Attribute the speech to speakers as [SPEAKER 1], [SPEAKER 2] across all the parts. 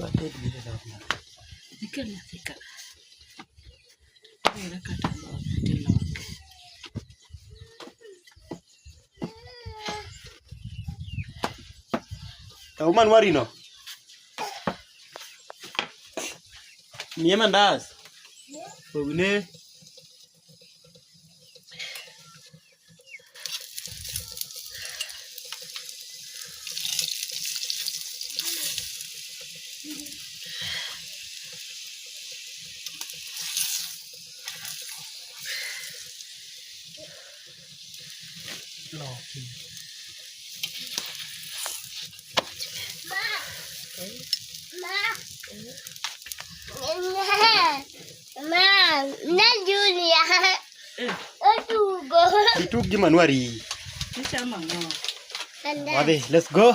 [SPEAKER 1] Bate dire la mia.
[SPEAKER 2] Dikela fika. Era kata dilla.
[SPEAKER 1] Tauman warino. Niema ndas. Pogne. Itu gimana wari? Ade, let's go.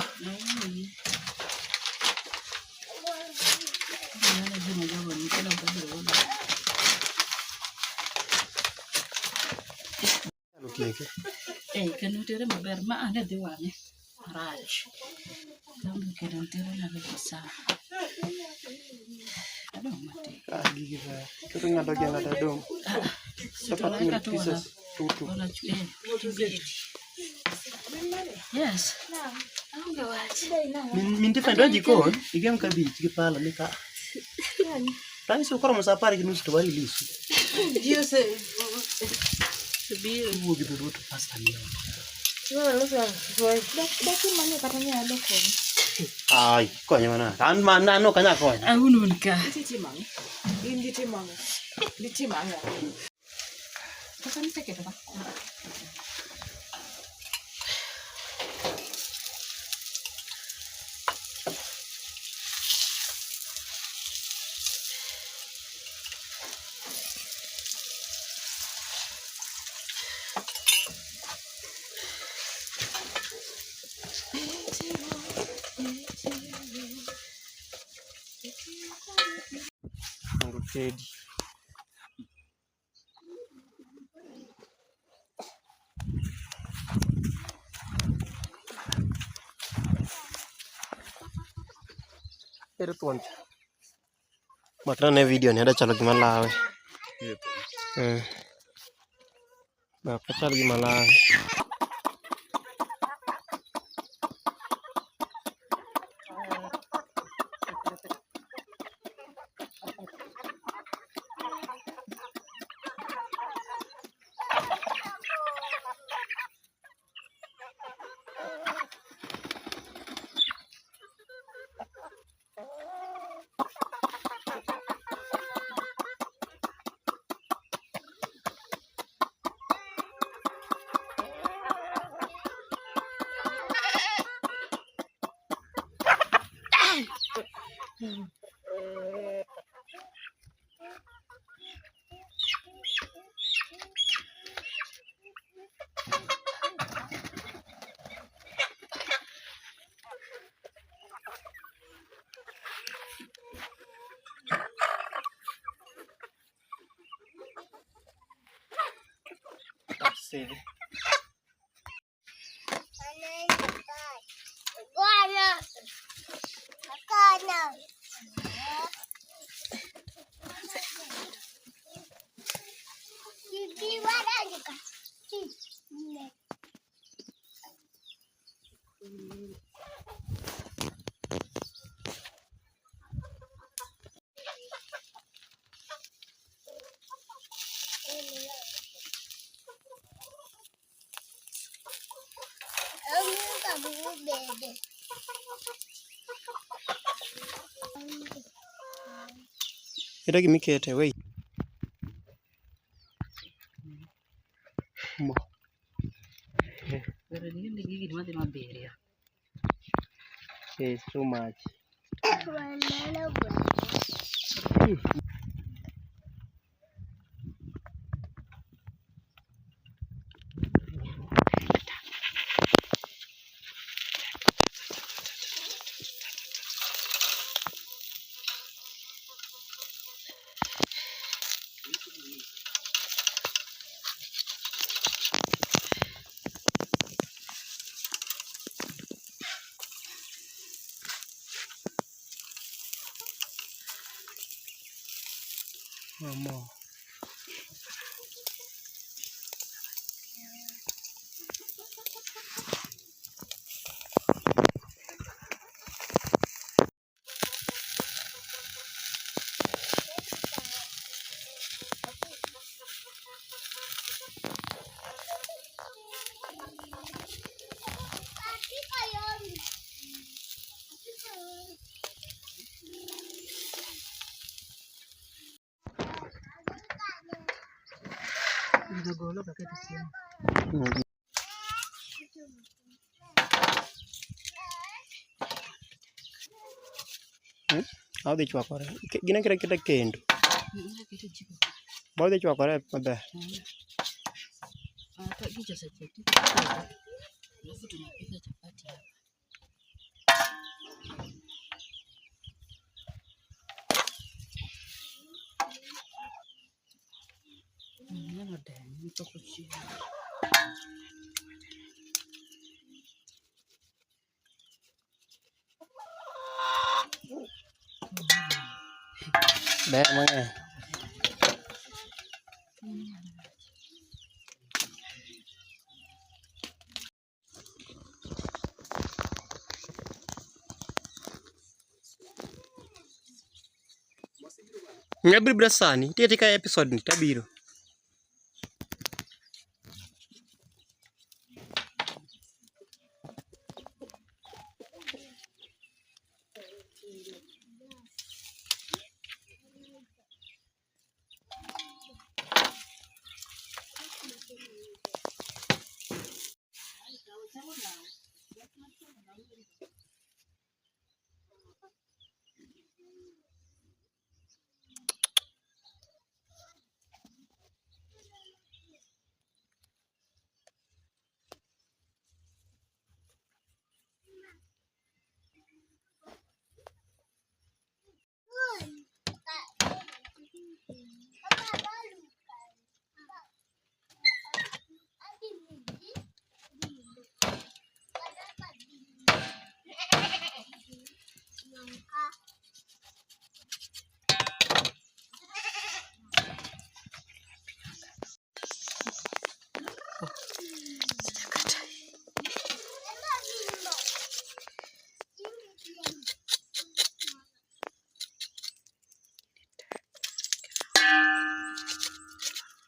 [SPEAKER 2] Kan utere maber ma ane dhi wang'e rach. Kambi kendo ntere na bisa. Adong mati.
[SPEAKER 1] Gigi ba. Kita ngado ngado dong. Dapat pieces tutu.
[SPEAKER 2] Yes.
[SPEAKER 1] Minti fanda jikon, igam kabi kipala nika. Tani sokoro musapari kinu stwali lisu.
[SPEAKER 2] Dio se biyo
[SPEAKER 1] Uwo gitu rutu pasta niyo.
[SPEAKER 2] Daki mani katanya ada kon.
[SPEAKER 1] Ay, konya mana? Kan mana no kanya konya.
[SPEAKER 2] Unun ka.
[SPEAKER 3] Timang. Hindi timang. Di timang.
[SPEAKER 2] Kapan sakit apa?
[SPEAKER 1] Fedi. Itu tuan. Matane video ni ada chalo gimana lawe. Bapak chalo gimana? Sini. Ida gimi kete wey. Mo.
[SPEAKER 2] Pero ni gigi mati maberia.
[SPEAKER 1] It's too much. Mama.
[SPEAKER 2] Nagolo pakai di sini.
[SPEAKER 1] How they chwakore. Gina kita kendo.
[SPEAKER 2] Kita jibo.
[SPEAKER 1] Bao they chwakore maber.
[SPEAKER 2] Tak bisa saja. Alafu tunapika chapati hapa. Nyama ndani mpaka chini.
[SPEAKER 1] Ber mang'eny. Nyabiro sani, tieti ka episode ni tabiro.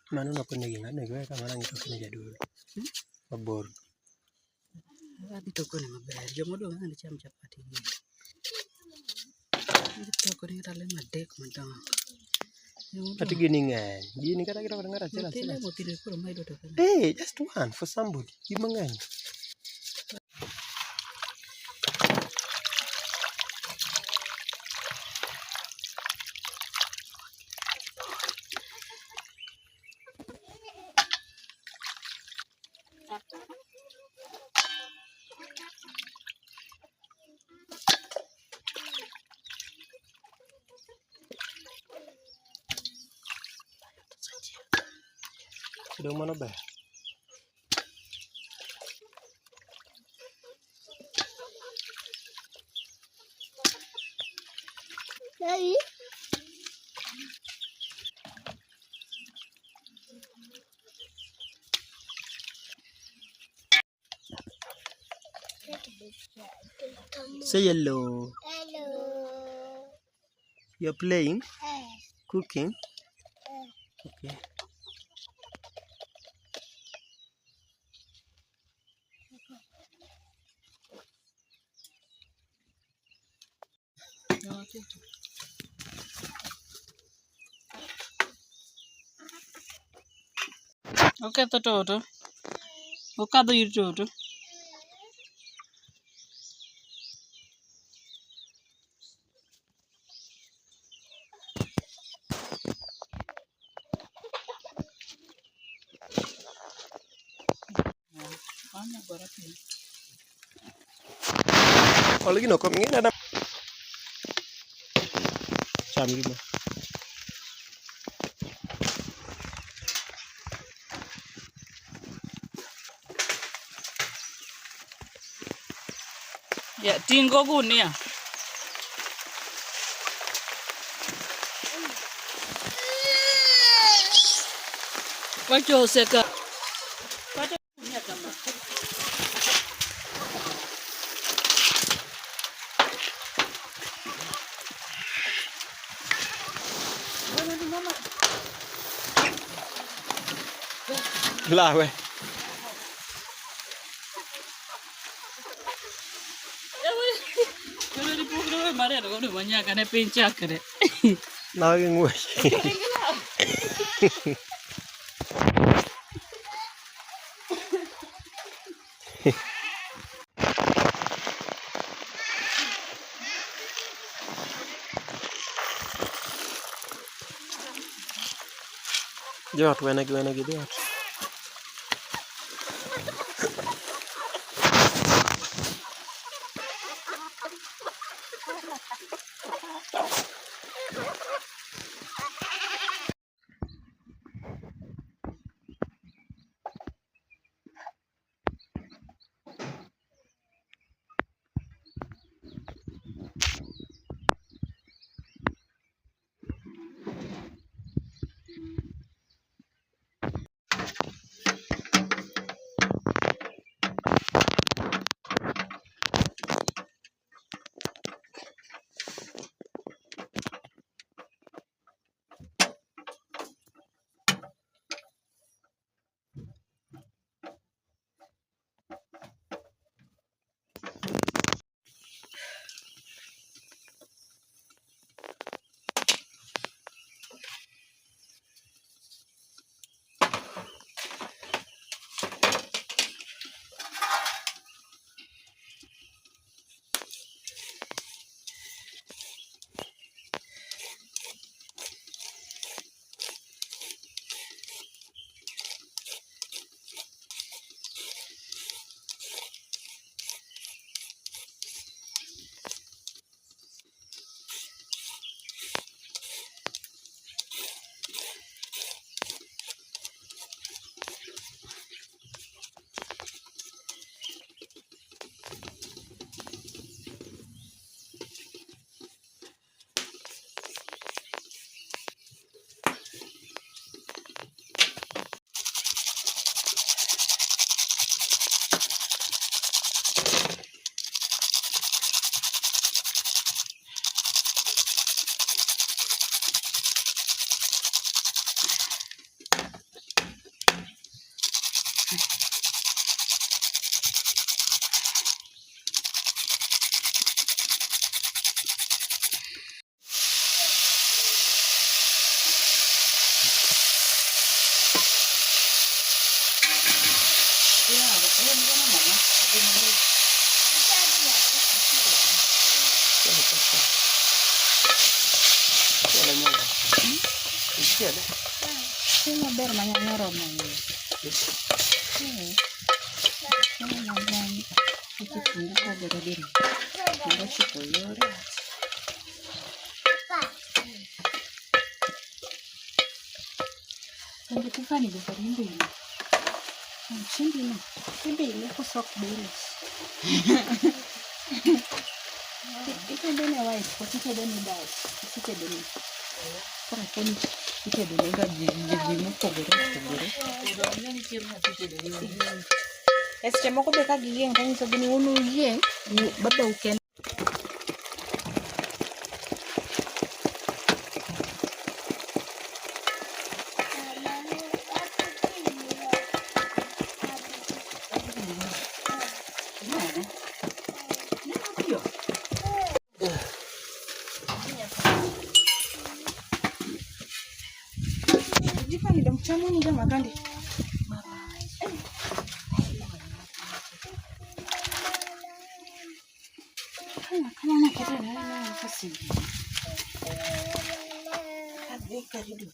[SPEAKER 1] Mano nakonegi ng'ane gue kamana ngitokene jadolo. Mabor.
[SPEAKER 2] Abitokone maber. Jomodong' ng'ani cham chapati gi. Abitokone tale madek madongo.
[SPEAKER 1] Ati gini ng'eny. Gini kata kitokone ng'ata achiel achiel.
[SPEAKER 2] Motile kuro maido tokone.
[SPEAKER 1] Hey, just one for somebody. Gima ng'eny. Sudah mana ber?
[SPEAKER 4] Daddy.
[SPEAKER 1] Say hello.
[SPEAKER 4] Hello.
[SPEAKER 1] You're playing?
[SPEAKER 4] Yes.
[SPEAKER 1] Cooking? Okay.
[SPEAKER 2] Oketho toto. Okadho ir toto.
[SPEAKER 1] Oh, lagi no komingin ada. Cham gima.
[SPEAKER 2] Ya, tinggo gunia. wachoseka kata kunya kama
[SPEAKER 1] La we.
[SPEAKER 2] Kalau di pukul mana ada kau banyak kan pencak kere.
[SPEAKER 1] La cái nguôi. Giọt về này giọt. Ini ber banyak romo ini. Itu tunggu kau berdiri. Tunggu cipoyor. Tunggu tu kan ibu perindu ini. Sini ni, sini aku sok beres. Itu dene wise, itu dene das, itu dene. Para koni itu dene ga jimu kogoro. Esche moko be ka gigen kan so bini unu ye, baba uken. Jika ni dong camu ni jam makan deh. Kana na kita na kasi. Abi karibu.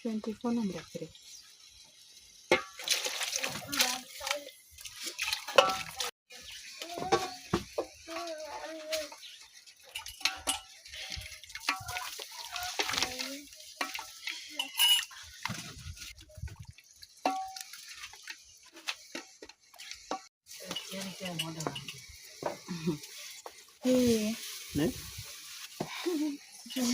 [SPEAKER 1] 24 number 3. Ne?
[SPEAKER 2] Golo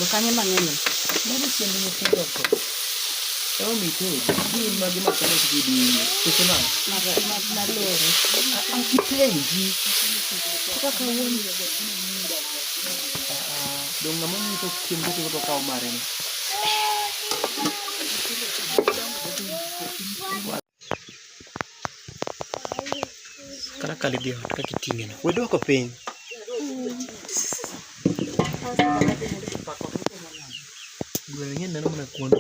[SPEAKER 2] kanye mang'eny.
[SPEAKER 1] Mano chiemb nyithindo ko. Eo mitedi. Gin magi makano tigi dinyo. Seche nang.
[SPEAKER 2] Maloro.
[SPEAKER 1] Akipenji. Kaka wuon. Dong ng'ama nyito chiemb nyithindo to kawo mare ni. Kala kali dio kaka iting'e no. We duoko piny. Gwel ng'en neno mana kuondo.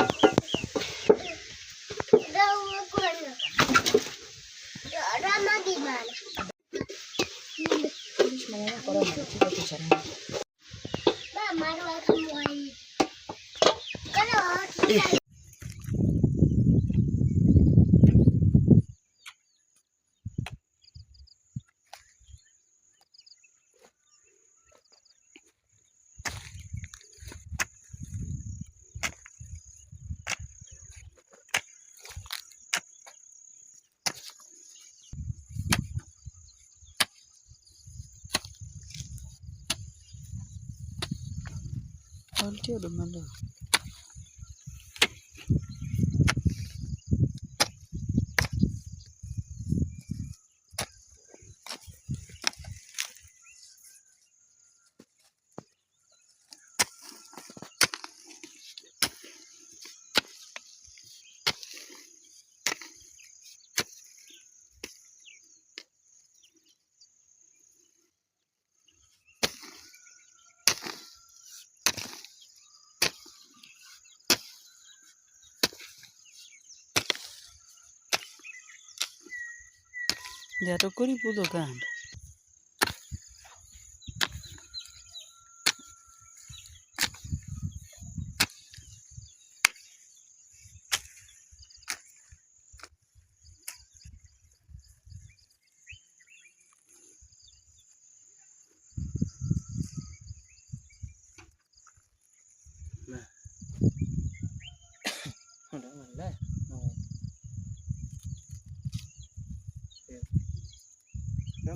[SPEAKER 2] Altedo maler. Jato kori pudho kando.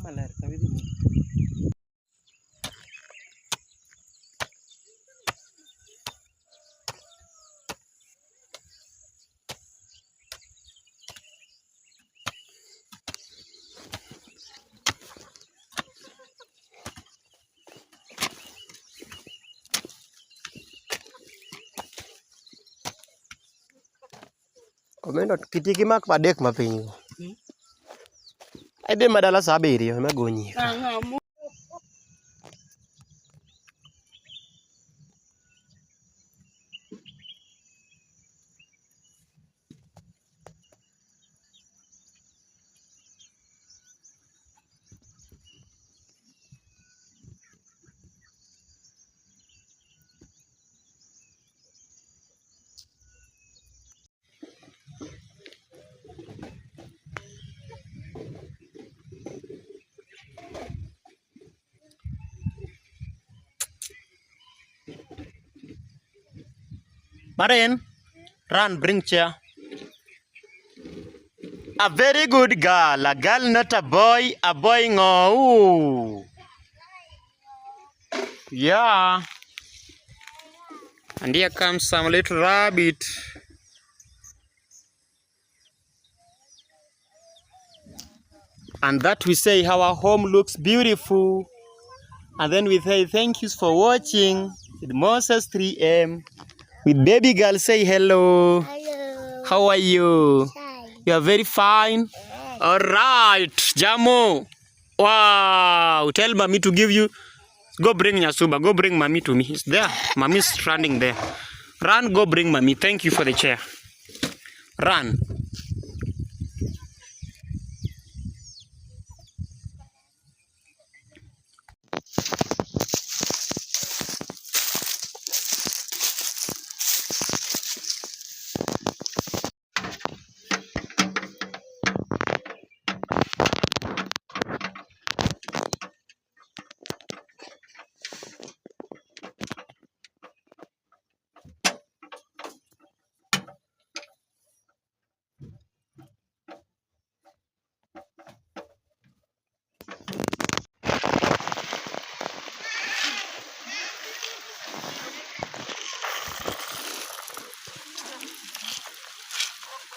[SPEAKER 1] Maler kami di ni. Komendo kitiki mak padek mapiny. Aidhi madala saa 7 ema gonyi. Maren, run, bring chair. A very good girl. A girl, not a boy. A boy, no. Yeah. And here comes some little rabbit. And that we say our home looks beautiful. And then we say thank you for watching. With Moses 3M. With baby girl, say hello.
[SPEAKER 4] Hello.
[SPEAKER 1] How are you?
[SPEAKER 4] Hi.
[SPEAKER 1] You are very fine. All right, Jamo. Wow. Tell mommy to give you. Go bring Nyasuba. Go bring mommy to me. It's there. Mommy's standing there. Run. Go bring mommy. Thank you for the chair. Run.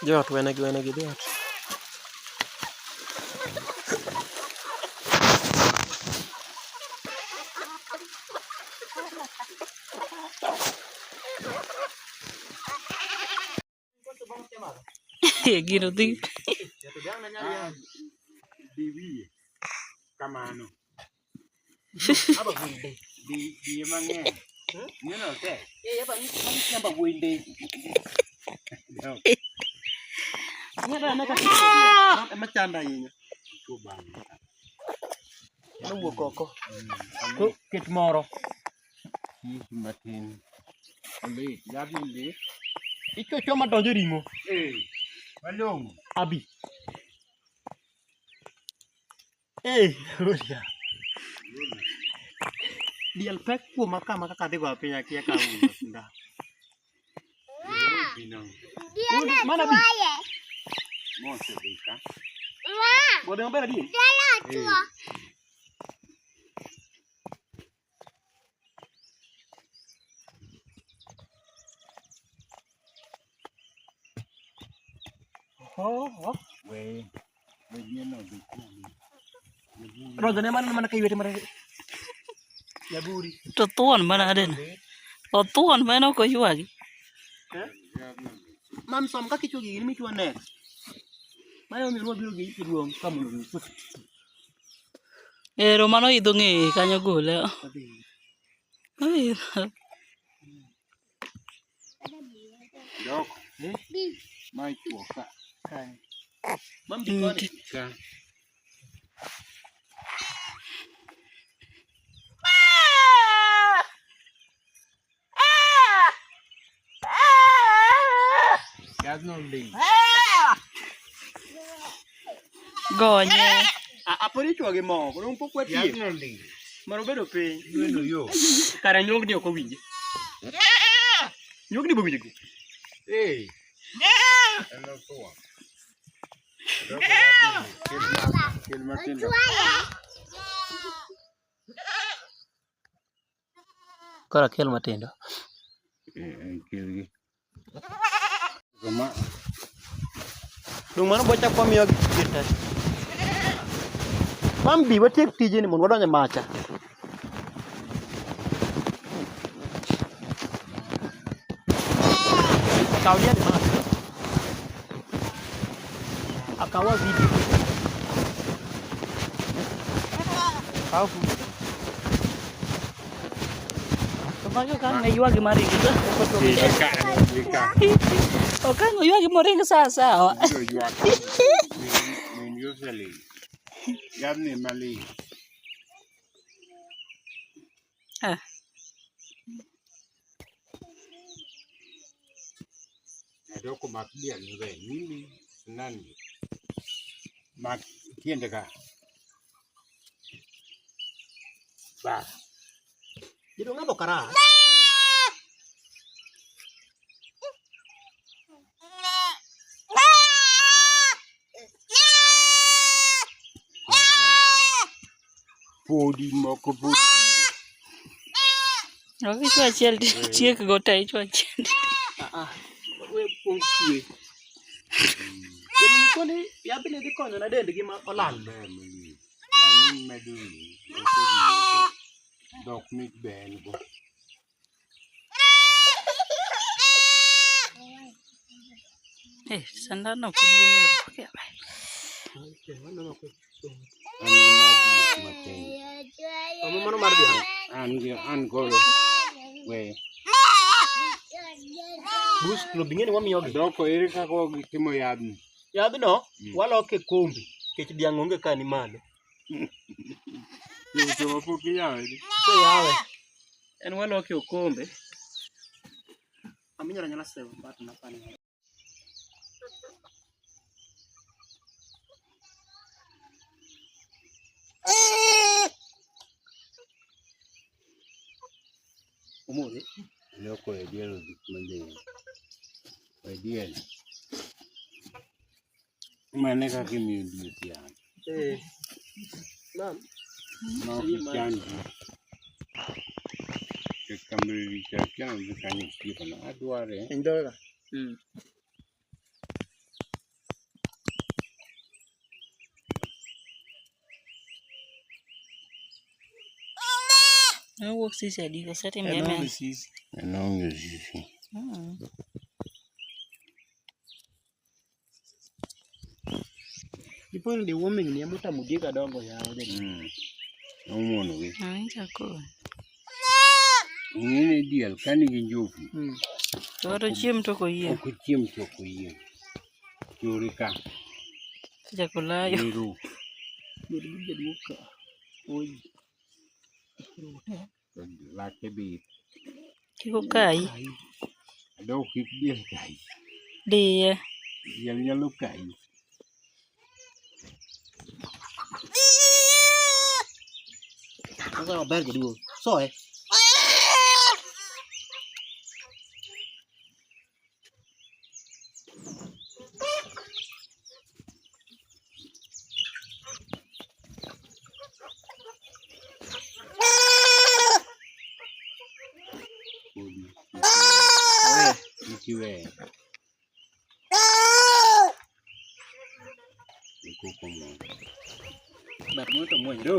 [SPEAKER 1] Jot wene gi jot.
[SPEAKER 2] Gino dhi.
[SPEAKER 4] Kamano. Aba winde. Di mang'eny. Neno te. Aba ni namba winde. Nyara na ka tiko. Ma chanda yinya. Kubang.
[SPEAKER 1] No wuok oko. To ket moro.
[SPEAKER 4] Matin. Ale, yabi le.
[SPEAKER 1] Ichocho madonjo ring'o.
[SPEAKER 4] Malong'o.
[SPEAKER 1] Abi. Rodia. Dial pek kuoma kama kaka dhi go piny akia ka nda. Mana bi?
[SPEAKER 4] Mose bika.
[SPEAKER 1] Bode maber adi?
[SPEAKER 4] We nyeno bika.
[SPEAKER 1] Rodo ne mana kaywete mara. Yaburi.
[SPEAKER 2] To tuon mana den. O tuon mana ko yuagi.
[SPEAKER 1] Mam som kaka ichwo gigi michwo ne. Mayo mi ruwa biro gi duong kamulo gi.
[SPEAKER 2] Ero mano idho ng'e kanyo gole.
[SPEAKER 4] Dok. Mai chuo ka.
[SPEAKER 1] Mam dikoni.
[SPEAKER 4] Ka. Yadno ling.
[SPEAKER 2] Gonye.
[SPEAKER 1] Apodi ichwo gi mo, koro pok watie.
[SPEAKER 4] Yadno ling.
[SPEAKER 1] Maro bedo piny.
[SPEAKER 4] Gweno yo.
[SPEAKER 1] Kara nyogni ok owinje. Nyogni bo winje go.
[SPEAKER 4] Ano tuwa. Kel matindo.
[SPEAKER 1] Kora kel matindo.
[SPEAKER 4] Kelgi. Sama.
[SPEAKER 1] Dung mano bocha kwa miyo gite. Mam bi watiek tijeni mondo wadonje macha. Akaw dia di mana? Akawa video. Akaw.
[SPEAKER 2] Kamayo kan yuagi mari gitu.
[SPEAKER 4] Bika.
[SPEAKER 2] Okan yuagi moring sasa.
[SPEAKER 4] Min yusali. Yadni mali. Adoko mak dia nge nini nani. Mak kiende ka. Ba.
[SPEAKER 1] Jadi ngabo kara.
[SPEAKER 4] Podi moko podi.
[SPEAKER 2] Oki chwa chiel chiek go te chwa chiel.
[SPEAKER 1] We pong kwe. Jadi nikoni yabile di konyo na dendgi ma olal.
[SPEAKER 4] Mani meduni. Dok mit ben go.
[SPEAKER 2] Sandal no kuduong.
[SPEAKER 1] Kamu mana mar dia?
[SPEAKER 4] An golo. We.
[SPEAKER 1] Bus klubingeni wamiyo gi.
[SPEAKER 4] Doko ere kako gitimo yadni.
[SPEAKER 1] Yadno waloke kombi kech diang onge kani malo.
[SPEAKER 4] Yo pok yawe.
[SPEAKER 1] So yawe. En waloke okombe. Aminyala nyala sewa bat na pani. Umuri.
[SPEAKER 4] Loko edielo dik manje. Ediel. Mane kaka imiyo diet yan.
[SPEAKER 1] Nam.
[SPEAKER 4] Ma okichanji. Kamili chakiana zikanyo kifana adware.
[SPEAKER 1] Endoga.
[SPEAKER 2] No work sisi adi ko sete
[SPEAKER 4] En
[SPEAKER 2] meme.
[SPEAKER 4] onge sisi. En onge sisi.
[SPEAKER 1] Iponi the warming ni amuta mudiga dongo yawo de.
[SPEAKER 4] Omuono gi.
[SPEAKER 2] Ai chako.
[SPEAKER 4] Ng'ene diel ka nigi njugu.
[SPEAKER 2] To chiem to ko yie.
[SPEAKER 4] Ok ochiem to ok oyie. Chore ka.
[SPEAKER 2] Chakulayo.
[SPEAKER 4] Ero.
[SPEAKER 1] Duka. Oi.
[SPEAKER 4] Lake bit.
[SPEAKER 2] Kiko kai.
[SPEAKER 4] Adok kik diel kai.
[SPEAKER 2] Diye.
[SPEAKER 4] Diel nyalo kai.
[SPEAKER 1] Oga ober gaduo. Soe.
[SPEAKER 4] Ikiwe. Ikoko mo.
[SPEAKER 1] Bar mo to mo ndo.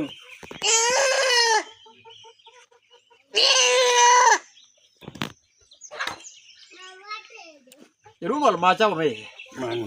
[SPEAKER 1] Rumol macha me.
[SPEAKER 4] Man.